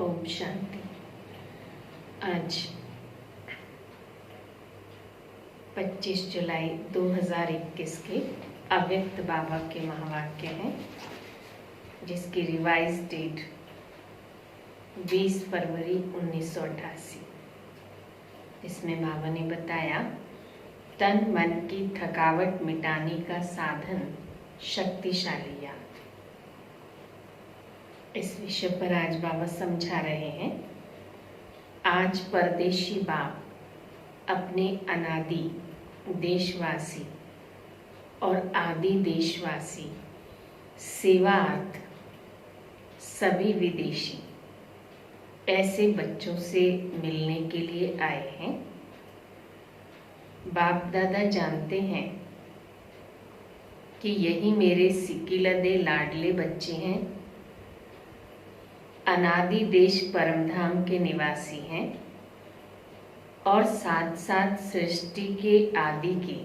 ओम शांति। आज 25 जुलाई 2021 के अव्यक्त बाबा के महावाक्य हैं, जिसकी रिवाइज डेट 20 फरवरी 1988। इसमें बाबा ने बताया, तन मन की थकावट मिटाने का साधन शक्तिशाली याद। इस विषय पर आज बाबा समझा रहे हैं। आज परदेशी बाप अपने अनादि देशवासी और आदि देशवासी सेवार्थ सभी विदेशी ऐसे बच्चों से मिलने के लिए आए हैं। बाप दादा जानते हैं कि यही मेरे सिकिलदे लाडले बच्चे हैं, अनादि देश परमधाम के निवासी हैं और साथ साथ सृष्टि के आदि के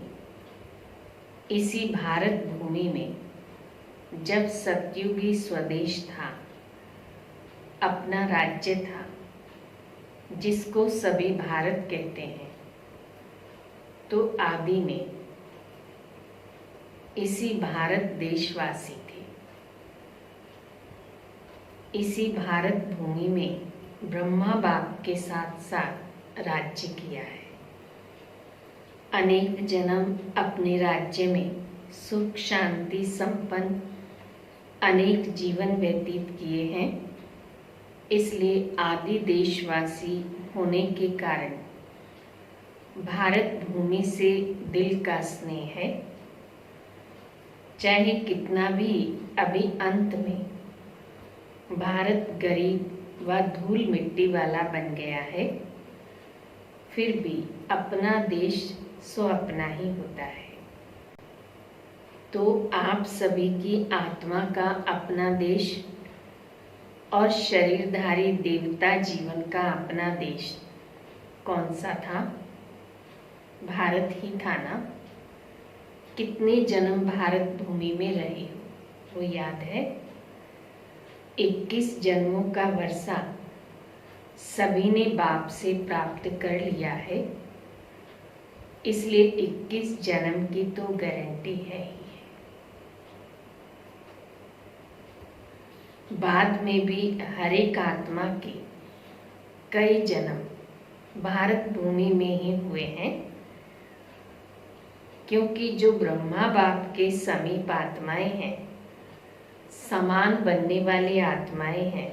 इसी भारत भूमि में जब सतयुगी स्वदेश था, अपना राज्य था, जिसको सभी भारत कहते हैं, तो आदि में इसी भारत देशवासी थे। इसी भारत भूमि में ब्रह्मा बाप के साथ साथ राज्य किया है। अनेक जन्म अपने राज्य में सुख शांति संपन्न अनेक जीवन व्यतीत किए हैं। इसलिए आदि देशवासी होने के कारण भारत भूमि से दिल का स्नेह है। चाहे कितना भी अभी अंत में भारत गरीब व धूल मिट्टी वाला बन गया है, फिर भी अपना देश सो अपना ही होता है। तो आप सभी की आत्मा का अपना देश और शरीरधारी देवता जीवन का अपना देश कौन सा था? भारत ही था ना। कितने जन्म भारत भूमि में रहे हो, वो याद है? 21 जन्मों का वर्षा सभी ने बाप से प्राप्त कर लिया है। इसलिए 21 जन्म की तो गारंटी है ही है। बाद में भी हर एक आत्मा के कई जन्म भारत भूमि में ही हुए हैं, क्योंकि जो ब्रह्मा बाप के समीप आत्माएं हैं, समान बनने वाली आत्माएं हैं,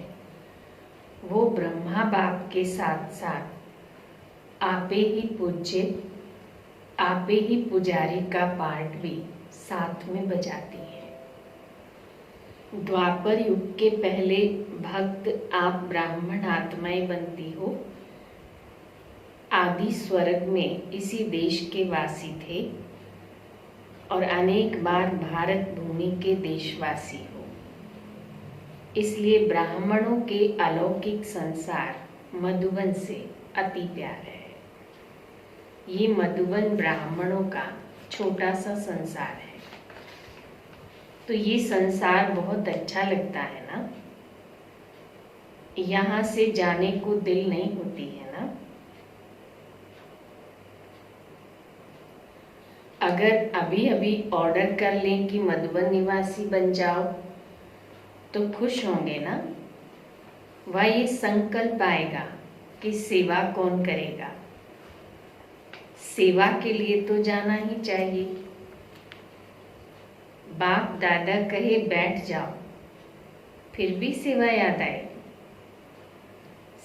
वो ब्रह्मा बाप के साथ साथ आपे ही पूज्य, आपे ही पुजारी का पार्ट भी साथ में बजाती हैं। द्वापर युग के पहले भक्त आप ब्राह्मण आत्माएं बनती हो। आदि स्वर्ग में इसी देश के वासी थे और अनेक बार भारत भूमि के देशवासी हो। इसलिए ब्राह्मणों के अलौकिक संसार मधुबन से अति प्यार है। ये मधुबन ब्राह्मणों का छोटा सा संसार है। तो ये संसार बहुत अच्छा लगता है ना। यहाँ से जाने को दिल नहीं होती है ना। अगर अभी अभी ऑर्डर कर लें कि मधुबन निवासी बन जाओ तो खुश होंगे ना। वह ये संकल्प आएगा कि सेवा कौन करेगा। सेवा के लिए तो जाना ही चाहिए। बाप दादा कहे बैठ जाओ, फिर भी सेवा याद आए।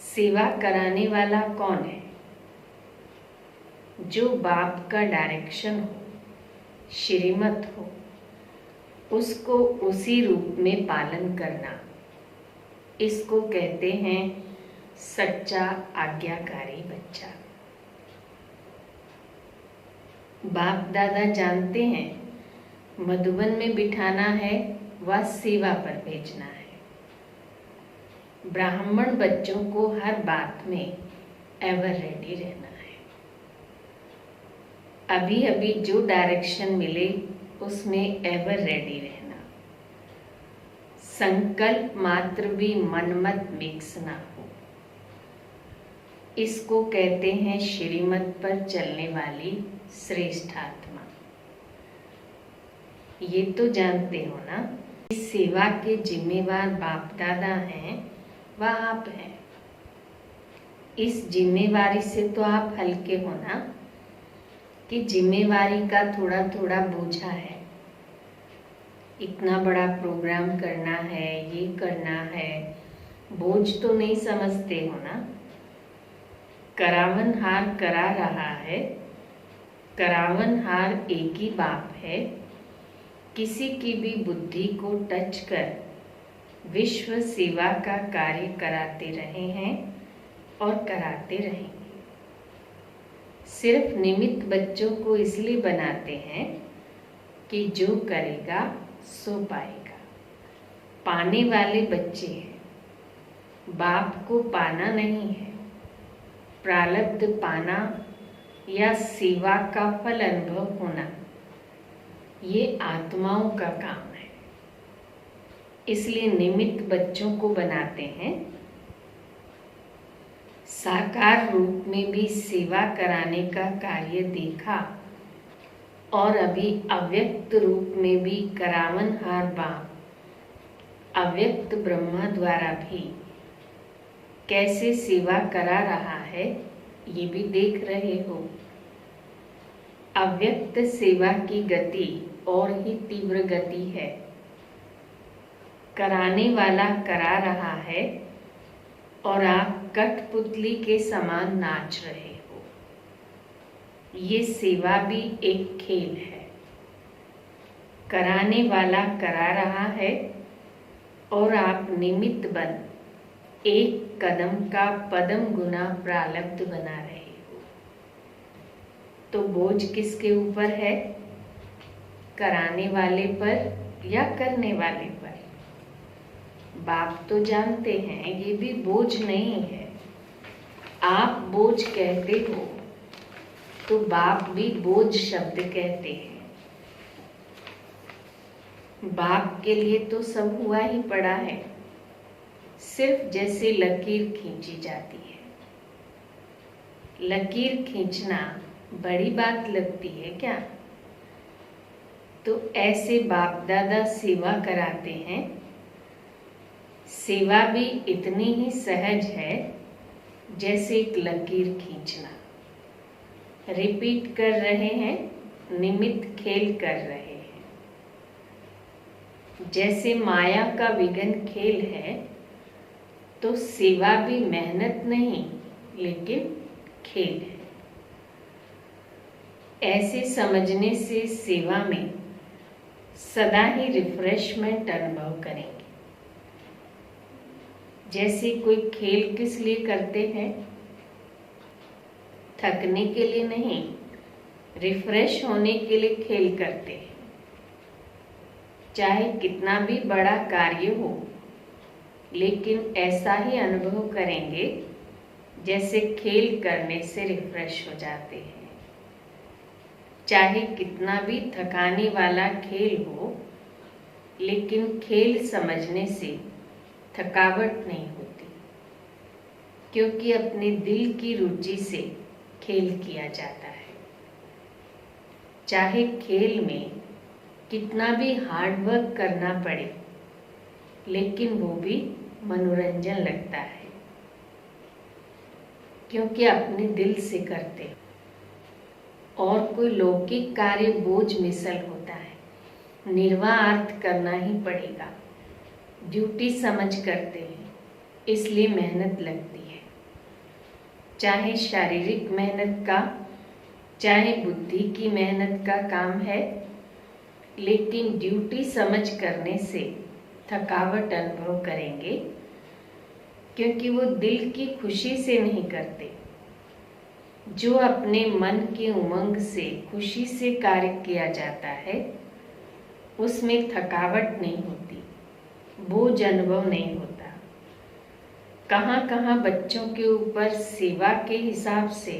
सेवा कराने वाला कौन है? जो बाप का डायरेक्शन हो, श्रीमत हो, उसको उसी रूप में पालन करना, इसको कहते हैं सच्चा आज्ञाकारी बच्चा। बाप दादा जानते हैं मधुबन में बिठाना है व सेवा पर भेजना है। ब्राह्मण बच्चों को हर बात में एवर रेडी रहना है। अभी अभी जो डायरेक्शन मिले उसमें एवर रेडी रहना। संकल्प मात्र भी मनमत मिक्स ना हो। इसको कहते हैं श्रीमत पर चलने वाली श्रेष्ठ आत्मा। ये तो जानते हो ना, इस सेवा के जिम्मेवार बाप दादा हैं, वह आप हैं। इस जिम्मेवारी से तो आप हल्के हो ना, कि जिम्मेवारी का थोड़ा थोड़ा बोझा है। इतना बड़ा प्रोग्राम करना है, ये करना है, बोझ तो नहीं समझते हो ना। करावनहार करा रहा है, करावनहार एक ही बाप है। किसी की भी बुद्धि को टच कर विश्व सेवा का कार्य कराते रहे हैं और कराते रहेंगे। सिर्फ निमित्त बच्चों को इसलिए बनाते हैं कि जो करेगा सो पाएगा। पाने वाले बच्चे हैं, बाप को पाना नहीं है। प्रारब्ध पाना या सेवा का फल अनुभव होना, ये आत्माओं का काम है। इसलिए निमित्त बच्चों को बनाते हैं। साकार रूप में भी सेवा कराने का कार्य देखा और अभी अव्यक्त रूप में भी करावनहार बाप अव्यक्त ब्रह्मा द्वारा भी कैसे सेवा करा रहा है, ये भी देख रहे हो। अव्यक्त सेवा की गति और ही तीव्र गति है। कराने वाला करा रहा है और आप कठपुतली के समान नाच रहे हो। ये सेवा भी एक खेल है। कराने वाला करा रहा है और आप निमित्त बन एक कदम का पदम गुना प्रारब्ध बना रहे हो। तो बोझ किसके ऊपर है? कराने वाले पर या करने वाले पर? बाप तो जानते हैं ये भी बोझ नहीं है। आप बोझ कहते हो तो बाप भी बोझ शब्द कहते हैं। बाप के लिए तो सब हुआ ही पड़ा है, सिर्फ जैसे लकीर खींची जाती है। लकीर खींचना बड़ी बात लगती है क्या? तो ऐसे बाप दादा सेवा कराते हैं। सेवा भी इतनी ही सहज है जैसे एक लकीर खींचना। रिपीट कर रहे हैं, निमित्त खेल कर रहे हैं। जैसे माया का विघन खेल है, तो सेवा भी मेहनत नहीं लेकिन खेल है। ऐसे समझने से सेवा में सदा ही रिफ्रेशमेंट अनुभव करेंगे। जैसे कोई खेल किस लिए करते हैं? थकने के लिए नहीं, रिफ्रेश होने के लिए खेल करते हैं। चाहे कितना भी बड़ा कार्य हो, लेकिन ऐसा ही अनुभव करेंगे जैसे खेल करने से रिफ्रेश हो जाते हैं। चाहे कितना भी थकाने वाला खेल हो, लेकिन खेल समझने से थकावट नहीं होती, क्योंकि अपने दिल की रुचि से खेल किया जाता है। चाहे खेल में कितना भी हार्ड वर्क करना पड़े, लेकिन वो भी मनोरंजन लगता है, क्योंकि अपने दिल से करते हैं। और कोई लौकिक कार्य बोझ मिसल होता है, निर्वाह अर्थ करना ही पड़ेगा। ड्यूटी समझ करते हैं, इसलिए मेहनत लगती है। चाहे शारीरिक मेहनत का, चाहे बुद्धि की मेहनत का काम है, लेकिन ड्यूटी समझ करने से थकावट अनुभव करेंगे, क्योंकि वो दिल की खुशी से नहीं करते। जो अपने मन के उमंग से खुशी से कार्य किया जाता है, उसमें थकावट नहीं होती, बोझ अनुभव नहीं होता। कहाँ कहाँ बच्चों के ऊपर सेवा के हिसाब से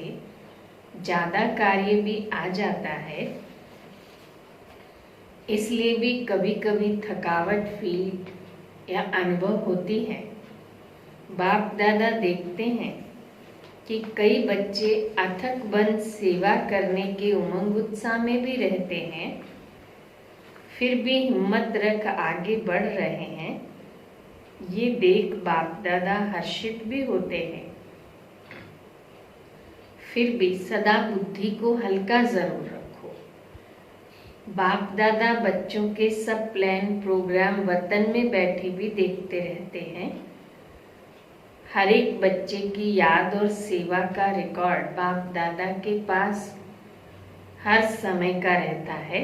ज़्यादा कार्य भी आ जाता है, इसलिए भी कभी कभी थकावट फील या अनुभव होती है। बाप दादा देखते हैं कि कई बच्चे अथक बन सेवा करने के उमंग उत्साह में भी रहते हैं, फिर भी हिम्मत रख आगे बढ़ रहे हैं। ये देख बाप दादा हर्षित भी होते हैं। फिर भी सदा बुद्धि को हल्का जरूर रखो। बाप दादा बच्चों के सब प्लान प्रोग्राम वतन में बैठे भी देखते रहते हैं। हर एक बच्चे की याद और सेवा का रिकॉर्ड बाप दादा के पास हर समय का रहता है।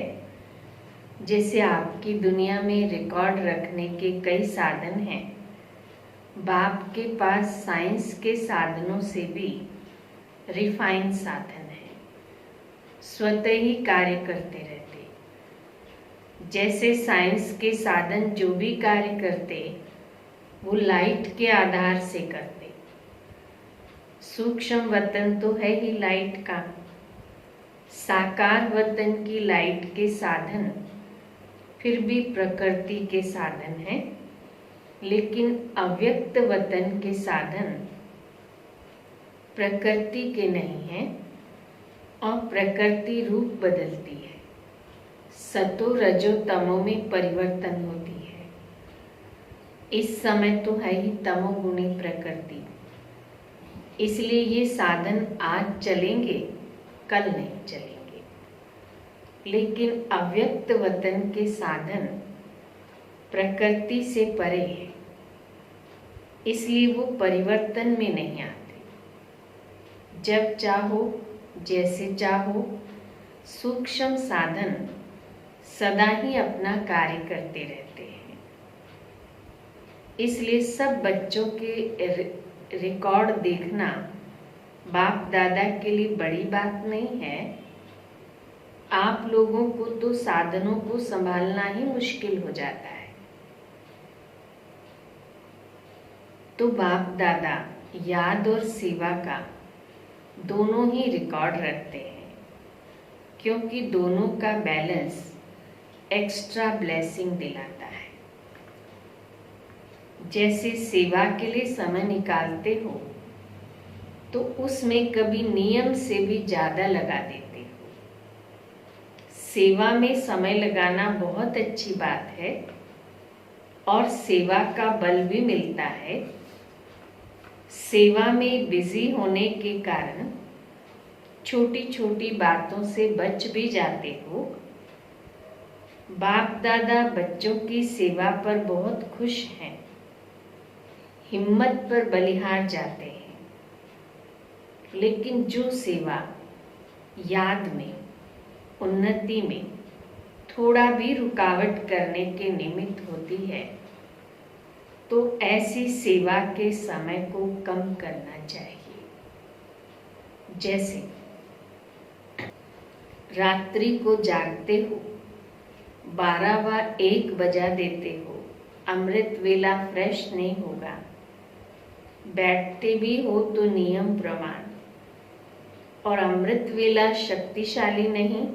जैसे आपकी दुनिया में रिकॉर्ड रखने के कई साधन हैं, बाप के पास साइंस के साधनों से भी रिफाइंड साधन है। स्वतः ही कार्य करते रहते। जैसे साइंस के साधन जो भी कार्य करते वो लाइट के आधार से करते। सूक्ष्म वतन तो है ही लाइट का। साकार वतन की लाइट के साधन फिर भी प्रकृति के साधन है, लेकिन अव्यक्त वतन के साधन प्रकृति के नहीं है और प्रकृति रूप बदलती है। सतो रजो तमो में परिवर्तन होती है। इस समय तो है ही तमोगुणी प्रकृति, इसलिए ये साधन आज चलेंगे, कल नहीं चलेंगे। लेकिन अव्यक्त वतन के साधन प्रकृति से परे है, इसलिए वो परिवर्तन में नहीं आते। जब चाहो जैसे चाहो सूक्ष्म साधन सदा ही अपना कार्य करते रहते हैं। इसलिए सब बच्चों के रिकॉर्ड देखना बाप दादा के लिए बड़ी बात नहीं है। आप लोगों को तो साधनों को संभालना ही मुश्किल हो जाता है। तो बाप दादा याद और सेवा का दोनों ही रिकॉर्ड रखते हैं, क्योंकि दोनों का बैलेंस एक्स्ट्रा ब्लेसिंग दिलाता है। जैसे सेवा के लिए समय निकालते हो तो उसमें कभी नियम से भी ज़्यादा लगा देते हो। सेवा में समय लगाना बहुत अच्छी बात है और सेवा का बल भी मिलता है। सेवा में बिजी होने के कारण छोटी छोटी बातों से बच भी जाते हो। बाप दादा बच्चों की सेवा पर बहुत खुश हैं, हिम्मत पर बलिहार जाते हैं। लेकिन जो सेवा याद में, उन्नति में थोड़ा भी रुकावट करने के निमित्त होती है, तो ऐसी सेवा के समय को कम करना चाहिए। जैसे रात्रि को जागते हो, 12 व 1 बजा देते हो, अमृत वेला फ्रेश नहीं होगा। बैठते भी हो तो नियम प्रमाण, और अमृत वेला शक्तिशाली नहीं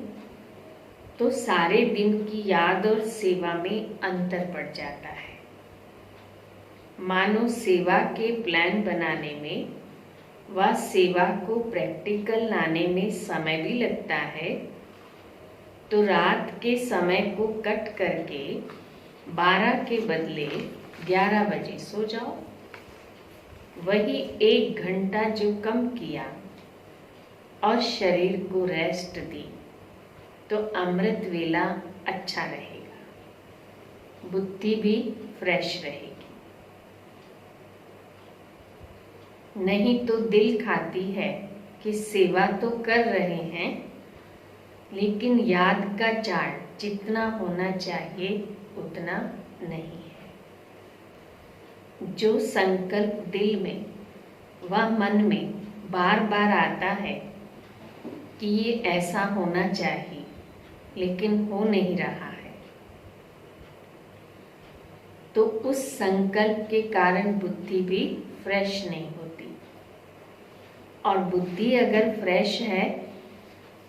तो सारे दिन की याद और सेवा में अंतर पड़ जाता है। मानो सेवा के प्लान बनाने में व सेवा को प्रैक्टिकल लाने में समय भी लगता है, तो रात के समय को कट करके 12 के बदले 11 बजे सो जाओ। वही 1 घंटा जो कम किया और शरीर को रेस्ट दी तो अमृत वेला अच्छा रहेगा, बुद्धि भी फ्रेश रहेगी। नहीं तो दिल खाती है कि सेवा तो कर रहे हैं, लेकिन याद का चार्ट जितना होना चाहिए उतना नहीं है। जो संकल्प दिल में व मन में बार बार आता है कि ये ऐसा होना चाहिए, लेकिन हो नहीं रहा है, तो उस संकल्प के कारण बुद्धि भी फ्रेश नहीं होती। और बुद्धि अगर फ्रेश है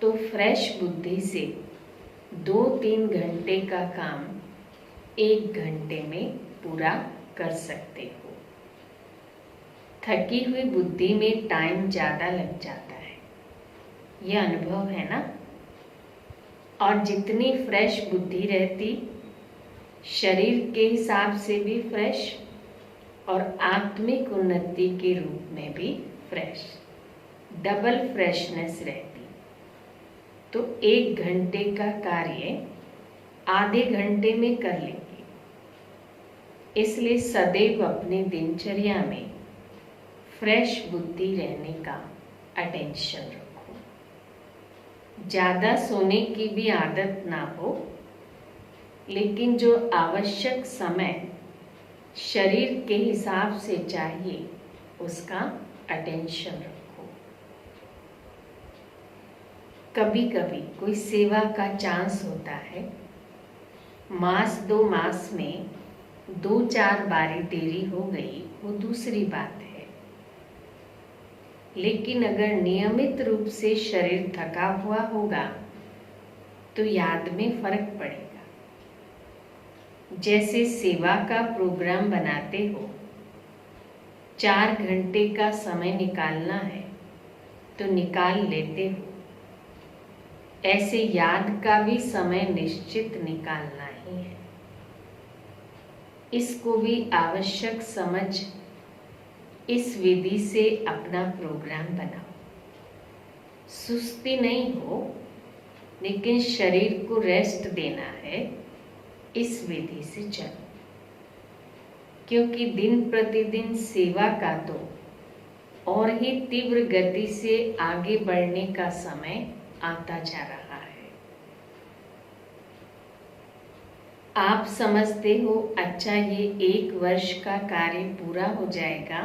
तो फ्रेश बुद्धि से 2-3 घंटे का काम 1 घंटे में पूरा कर सकते हो। थकी हुई बुद्धि में टाइम ज़्यादा लग जाता है, यह अनुभव है ना। और जितनी फ्रेश बुद्धि रहती, शरीर के हिसाब से भी फ्रेश और आत्मिक उन्नति के रूप में भी फ्रेश, डबल फ्रेशनेस रहती। तो 1 घंटे का कार्य आधे घंटे में कर लेंगे। इसलिए सदैव अपनी दिनचर्या में फ्रेश बुद्धि रहने का अटेंशन रखो। ज़्यादा सोने की भी आदत ना हो, लेकिन जो आवश्यक समय शरीर के हिसाब से चाहिए उसका अटेंशन रखो। कभी कभी कोई सेवा का चांस होता है, मास 2 मास में 2-4 बारी देरी हो गई, वो दूसरी बात है। लेकिन अगर नियमित रूप से शरीर थका हुआ होगा तो याद में फर्क पड़ेगा। जैसे सेवा का प्रोग्राम बनाते हो, 4 घंटे का समय निकालना है तो निकाल लेते हो, ऐसे याद का भी समय निश्चित निकालना ही है। इसको भी आवश्यक समझ इस विधि से अपना प्रोग्राम बनाओ। सुस्ती नहीं हो, लेकिन शरीर को रेस्ट देना है, इस विधि से चलो। क्योंकि दिन प्रतिदिन सेवा का तो और ही तीव्र गति से आगे बढ़ने का समय आता जा रहा है। आप समझते हो अच्छा ये 1 वर्ष का कार्य पूरा हो जाएगा,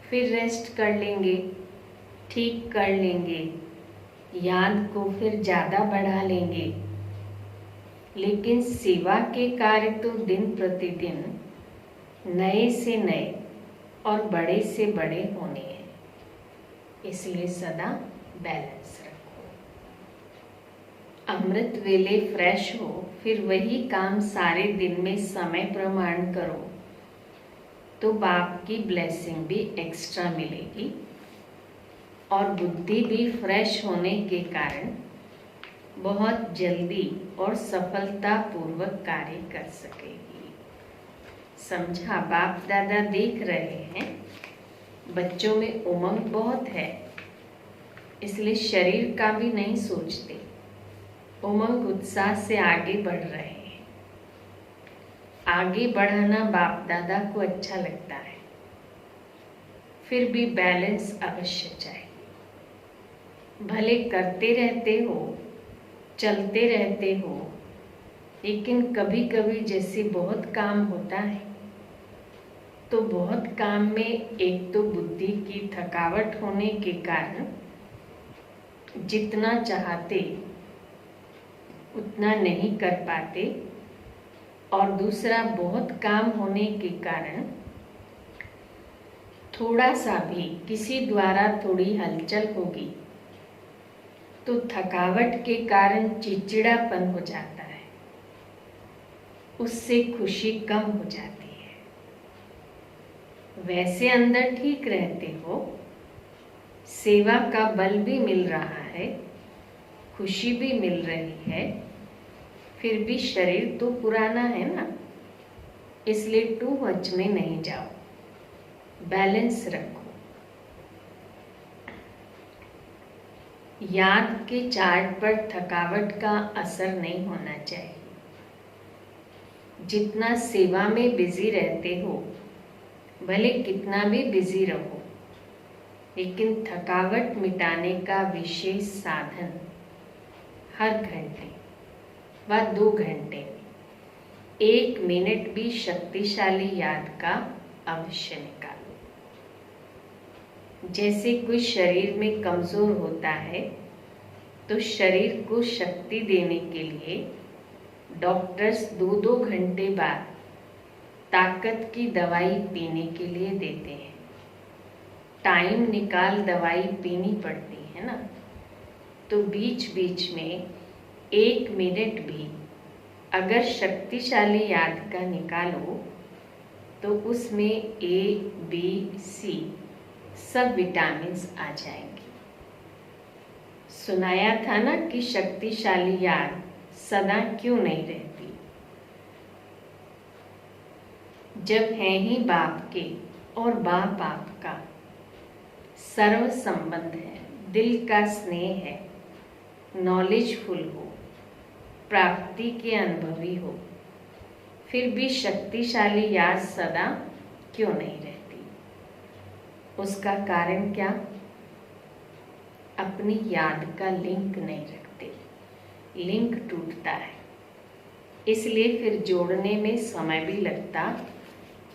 फिर रेस्ट कर लेंगे, ठीक कर लेंगे, याद को फिर ज़्यादा बढ़ा लेंगे। लेकिन सेवा के कार्य तो दिन प्रतिदिन नए से नए और बड़े से बड़े होने हैं। इसलिए सदा बैलेंस रखो। अमृत वेले फ्रेश हो, फिर वही काम सारे दिन में समय प्रमाण करो तो बाप की ब्लेसिंग भी एक्स्ट्रा मिलेगी और बुद्धि भी फ्रेश होने के कारण बहुत जल्दी और सफलतापूर्वक कार्य कर सकेगी। समझा? बाप दादा देख रहे हैं बच्चों में उमंग बहुत है, इसलिए शरीर का भी नहीं सोचते, उमंग उत्साह से आगे बढ़ रहे हैं। आगे बढ़ाना बाप दादा को अच्छा लगता है, फिर भी बैलेंस अवश्य चाहिए। भले करते रहते हो, चलते रहते हो, लेकिन कभी कभी जैसे बहुत काम होता है तो बहुत काम में एक तो बुद्धि की थकावट होने के कारण जितना चाहते उतना नहीं कर पाते, और दूसरा बहुत काम होने के कारण थोड़ा सा भी किसी द्वारा थोड़ी हलचल होगी तो थकावट के कारण चिड़चिड़ापन हो जाता है, उससे खुशी कम हो जाती है। वैसे अंदर ठीक रहते हो, सेवा का बल भी मिल रहा है, खुशी भी मिल रही है, फिर भी शरीर तो पुराना है ना, इसलिए टू मच में नहीं जाओ, बैलेंस रखो। याद के चार्ट पर थकावट का असर नहीं होना चाहिए। जितना सेवा में बिजी रहते हो, भले कितना भी बिजी रहो, लेकिन थकावट मिटाने का विशेष साधन हर घंटे व 2 घंटे में 1 मिनट भी शक्तिशाली याद का अवश्य निकालो। जैसे कोई शरीर में कमजोर होता है तो शरीर को शक्ति देने के लिए डॉक्टर्स 2-2 घंटे बाद ताकत की दवाई पीने के लिए देते हैं। टाइम निकाल दवाई पीनी पड़ती है ना, तो बीच बीच में 1 मिनट भी अगर शक्तिशाली याद का निकालो तो उसमें ए बी सी सब विटामिन्स आ जाएंगे। सुनाया था ना कि शक्तिशाली याद सदा क्यों नहीं रहती। जब है ही बाप के और बाप आपका, सर्व संबंध है, दिल का स्नेह है, नॉलेजफुल हो, प्राप्ति के अनुभवी हो, फिर भी शक्तिशाली याद सदा क्यों नहीं रहती। उसका कारण क्या? अपनी याद का लिंक नहीं रखते, लिंक टूटता है, इसलिए फिर जोड़ने में समय भी लगता,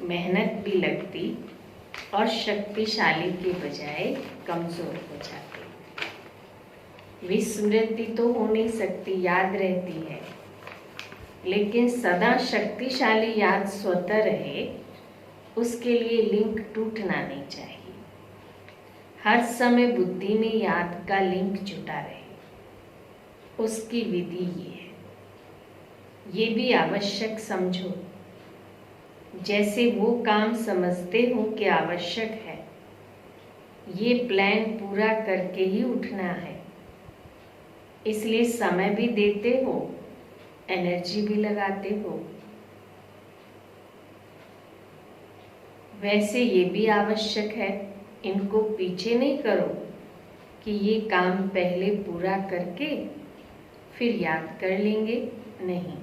मेहनत भी लगती और शक्तिशाली के बजाय कमजोर हो जाती। विस्मृति तो हो नहीं सकती, याद रहती है, लेकिन सदा शक्तिशाली याद स्वतः रहे, उसके लिए लिंक टूटना नहीं चाहिए। हर समय बुद्धि में याद का लिंक जुटा रहे, उसकी विधि ये है। ये भी आवश्यक समझो, जैसे वो काम समझते हो कि आवश्यक है, ये प्लान पूरा करके ही उठना है, इसलिए समय भी देते हो, एनर्जी भी लगाते हो। वैसे ये भी आवश्यक है, इनको पीछे नहीं करो कि ये काम पहले पूरा करके फिर याद कर लेंगे, नहीं।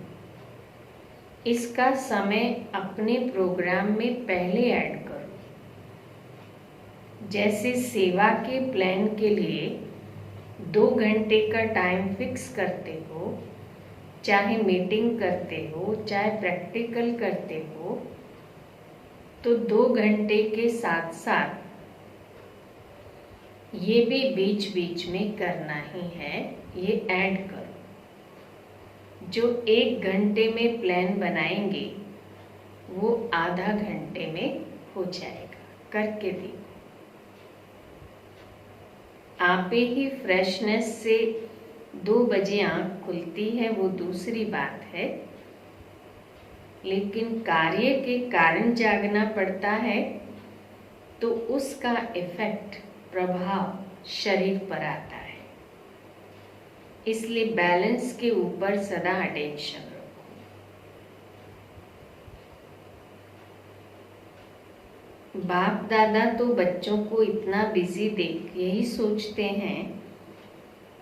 इसका समय अपने प्रोग्राम में पहले ऐड करो। जैसे सेवा के प्लान के लिए 2 घंटे का टाइम फिक्स करते हो, चाहे मीटिंग करते हो, चाहे प्रैक्टिकल करते हो, तो 2 घंटे के साथ साथ ये भी बीच बीच में करना ही है, ये ऐड करो। जो 1 घंटे में प्लान बनाएंगे वो आधा घंटे में हो जाएगा, करके देखो। आपे ही फ्रेशनेस से 2 बजे आंख खुलती है, वो दूसरी बात है, लेकिन कार्य के कारण जागना पड़ता है, तो उसका इफेक्ट, प्रभाव शरीर पर आता है। इसलिए बैलेंस के ऊपर सदा अटेंशन रखो। बाप दादा तो बच्चों को इतना बिजी देख यही सोचते हैं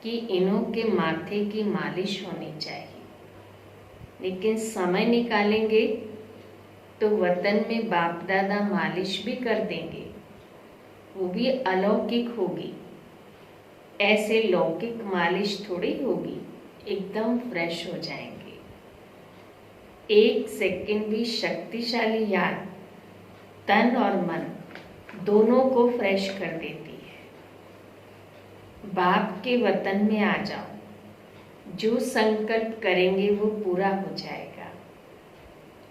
कि इन्हों के माथे की मालिश होनी चाहिए, लेकिन समय निकालेंगे तो वतन में बाप दादा मालिश भी कर देंगे, वो भी अलौकिक होगी। ऐसे लौकिक मालिश थोड़ी होगी, एकदम फ्रेश हो जाएंगे। 1 सेकंड भी शक्तिशाली याद तन और मन दोनों को फ्रेश कर देती है। बाप के वतन में आ जाओ, जो संकल्प करेंगे वो पूरा हो जाएगा।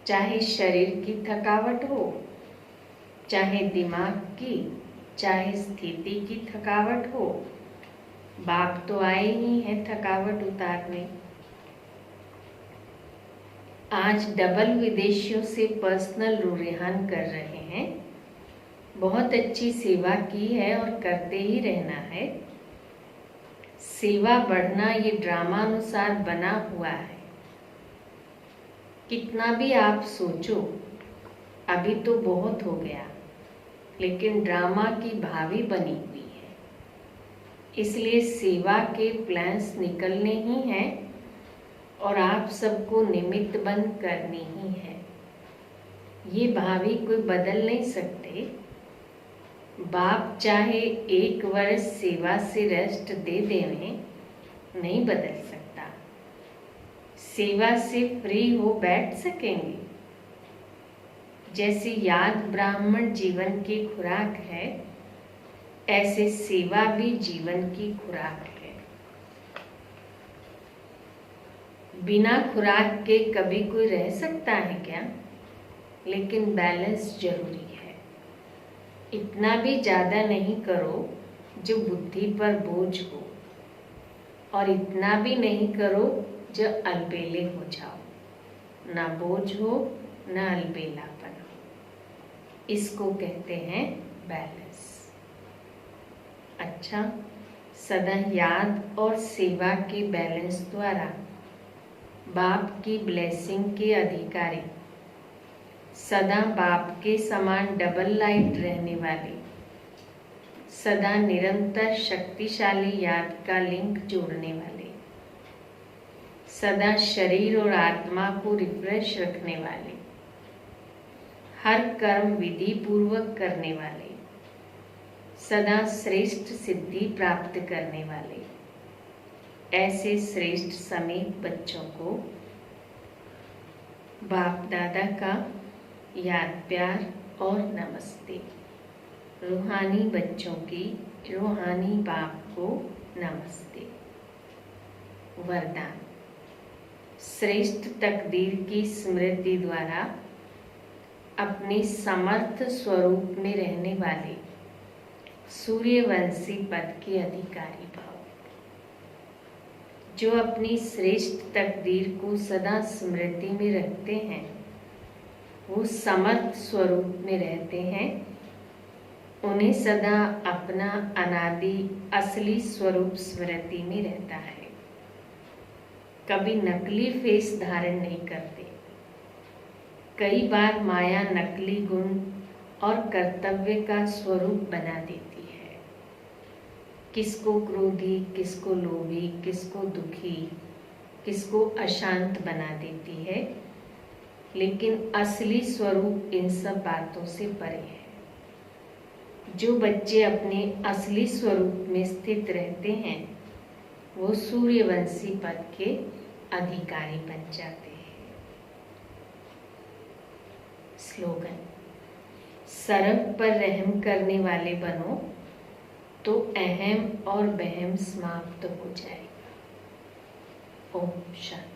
चाहे शरीर की थकावट हो, चाहे दिमाग की, चाहे स्थिति की थकावट हो, बाप तो आए ही हैं थकावट उतारने। आज डबल विदेशियों से पर्सनल रुझान कर रहे हैं, बहुत अच्छी सेवा की है और करते ही रहना है। सेवा बढ़ना ये ड्रामा अनुसार बना हुआ है। कितना भी आप सोचो, अभी तो बहुत हो गया, लेकिन ड्रामा की भावी बनी हुई है। इसलिए सेवा के प्लान्स निकलने ही हैं और आप सबको निमित्त बंद करनी ही है। ये भावी कोई बदल नहीं सकते। बाप चाहे 1 वर्ष सेवा से रेस्ट दे देवें, नहीं बदल सकता। सेवा से फ्री हो बैठ सकेंगे। जैसे याद ब्राह्मण जीवन की खुराक है, ऐसे सेवा भी जीवन की खुराक है। बिना खुराक के कभी कोई रह सकता है क्या? लेकिन बैलेंस जरूरी है। इतना भी ज़्यादा नहीं करो जो बुद्धि पर बोझ हो, और इतना भी नहीं करो जो अलबेले हो जाओ। ना बोझ हो, ना अलबेलापन हो। इसको कहते हैं बैलेंस। अच्छा, सदा याद और सेवा के बैलेंस द्वारा बाप की ब्लेसिंग के अधिकारी, सदा बाप के समान डबल लाइट रहने वाले, सदा निरंतर शक्तिशाली याद का लिंक जोड़ने वाले, सदा शरीर और आत्मा को रिफ्रेश रखने वाले, हर कर्म विधि पूर्वक करने वाले, सदा श्रेष्ठ सिद्धि प्राप्त करने वाले, ऐसे श्रेष्ठ समेत बच्चों को बाप दादा का याद प्यार और नमस्ते। रूहानी बच्चों की रूहानी बाप को नमस्ते। वरदान। श्रेष्ठ तकदीर की स्मृति द्वारा अपने समर्थ स्वरूप में रहने वाले सूर्यवंशी पद के अधिकारी भाव, जो अपनी श्रेष्ठ तकदीर को सदा स्मृति में रखते हैं, वो समर्थ स्वरूप में रहते हैं। उन्हें सदा अपना अनादि असली स्वरूप स्मृति में रहता है। कभी नकली फेस धारण नहीं करते। कई बार माया नकली गुण और कर्तव्य का स्वरूप बना देती है। किसको क्रोधी, किसको लोभी, किसको दुखी, किसको अशांत बना देती है, लेकिन असली स्वरूप इन सब बातों से परे है। जो बच्चे अपने असली स्वरूप में स्थित रहते हैं, वो सूर्यवंशी पद के अधिकारी बन जाते हैं। स्लोगन। सर्व पर रहम करने वाले बनो तो अहम और बहम समाप्त हो जाएगा। ओम शांति।